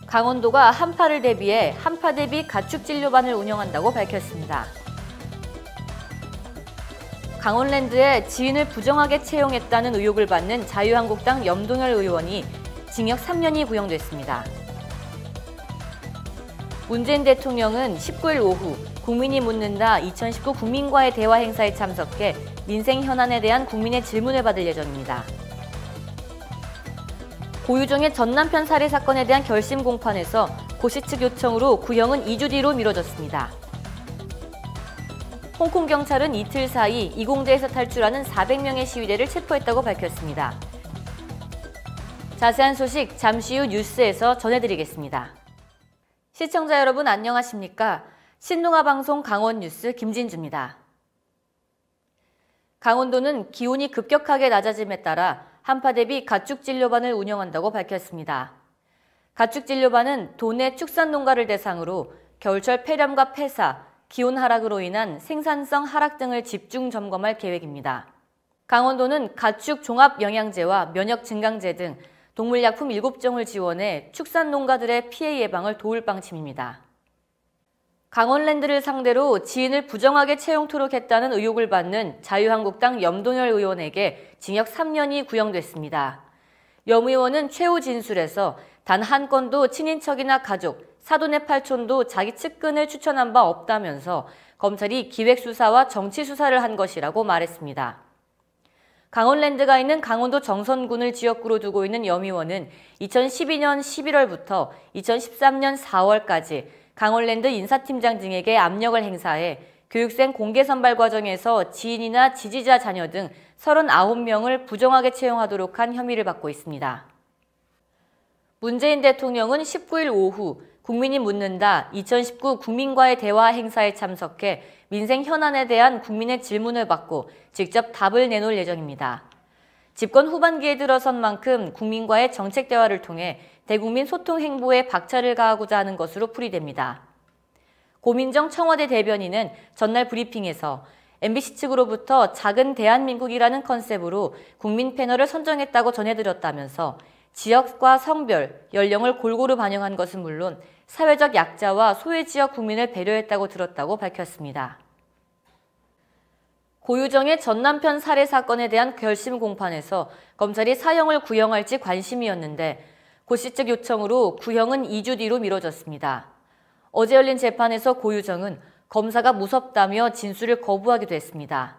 강원도가 한파를 대비해 한파 대비 가축 진료반을 운영한다고 밝혔습니다. 강원랜드에 지인을 부정하게 채용했다는 의혹을 받는 자유한국당 염동열 의원이 징역 3년이 구형됐습니다. 문재인 대통령은 19일 오후 국민이 묻는다 2019 국민과의 대화 행사에 참석해 민생 현안에 대한 국민의 질문을 받을 예정입니다. 고유정의 전 남편 살해 사건에 대한 결심 공판에서 고시 측 요청으로 구형은 2주 뒤로 미뤄졌습니다. 홍콩 경찰은 이틀 사이 이공대에서 탈출하는 400명의 시위대를 체포했다고 밝혔습니다. 자세한 소식 잠시 후 뉴스에서 전해드리겠습니다. 시청자 여러분 안녕하십니까? 신동아방송 강원뉴스 김진주입니다. 강원도는 기온이 급격하게 낮아짐에 따라 한파 대비 가축진료반을 운영한다고 밝혔습니다. 가축진료반은 도내 축산농가를 대상으로 겨울철 폐렴과 폐사, 기온 하락으로 인한 생산성 하락 등을 집중 점검할 계획입니다. 강원도는 가축 종합영양제와 면역 증강제 등 동물약품 7종을 지원해 축산농가들의 피해 예방을 도울 방침입니다. 강원랜드를 상대로 지인을 부정하게 채용토록 했다는 의혹을 받는 자유한국당 염동열 의원에게 징역 3년이 구형됐습니다. 염 의원은 최후 진술에서 단 한 건도 친인척이나 가족, 사돈의 팔촌도 자기 측근을 추천한 바 없다면서 검찰이 기획수사와 정치수사를 한 것이라고 말했습니다. 강원랜드가 있는 강원도 정선군을 지역구로 두고 있는 염 의원은 2012년 11월부터 2013년 4월까지 강원랜드 인사팀장 등에게 압력을 행사해 교육생 공개 선발 과정에서 지인이나 지지자 자녀 등 39명을 부정하게 채용하도록 한 혐의를 받고 있습니다. 문재인 대통령은 19일 오후 국민이 묻는다 2019 국민과의 대화 행사에 참석해 민생 현안에 대한 국민의 질문을 받고 직접 답을 내놓을 예정입니다. 집권 후반기에 들어선 만큼 국민과의 정책 대화를 통해 대국민 소통 행보에 박차를 가하고자 하는 것으로 풀이됩니다. 고민정 청와대 대변인은 전날 브리핑에서 MBC 측으로부터 작은 대한민국이라는 컨셉으로 국민 패널을 선정했다고 전해드렸다면서 지역과 성별, 연령을 골고루 반영한 것은 물론 사회적 약자와 소외지역 국민을 배려했다고 들었다고 밝혔습니다. 고유정의 전 남편 살해 사건에 대한 결심 공판에서 검찰이 사형을 구형할지 관심이었는데 고시 측 요청으로 구형은 2주 뒤로 미뤄졌습니다. 어제 열린 재판에서 고유정은 검사가 무섭다며 진술을 거부하기도 했습니다.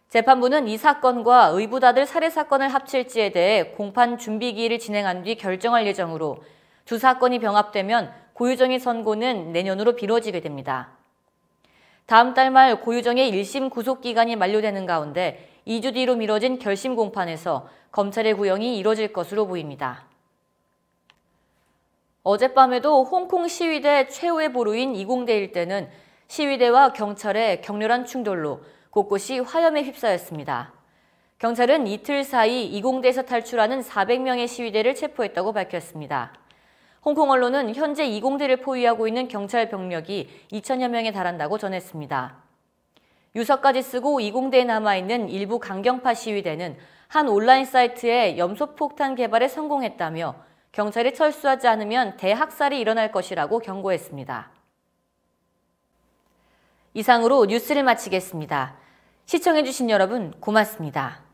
재판부는 이 사건과 의붓아들 살해 사건을 합칠지에 대해 공판 준비기일을 진행한 뒤 결정할 예정으로 두 사건이 병합되면 고유정의 선고는 내년으로 미뤄지게 됩니다. 다음 달 말 고유정의 1심 구속기간이 만료되는 가운데 2주 뒤로 미뤄진 결심 공판에서 검찰의 구형이 이뤄질 것으로 보입니다. 어젯밤에도 홍콩 시위대 최후의 보루인 이공대 일대는 시위대와 경찰의 격렬한 충돌로 곳곳이 화염에 휩싸였습니다. 경찰은 이틀 사이 이공대에서 탈출하는 400명의 시위대를 체포했다고 밝혔습니다. 홍콩 언론은 현재 이공대를 포위하고 있는 경찰 병력이 2천여 명에 달한다고 전했습니다. 유서까지 쓰고 이공대에 남아있는 일부 강경파 시위대는 한 온라인 사이트에 염소폭탄 개발에 성공했다며 경찰이 철수하지 않으면 대학살이 일어날 것이라고 경고했습니다. 이상으로 뉴스를 마치겠습니다. 시청해주신 여러분 고맙습니다.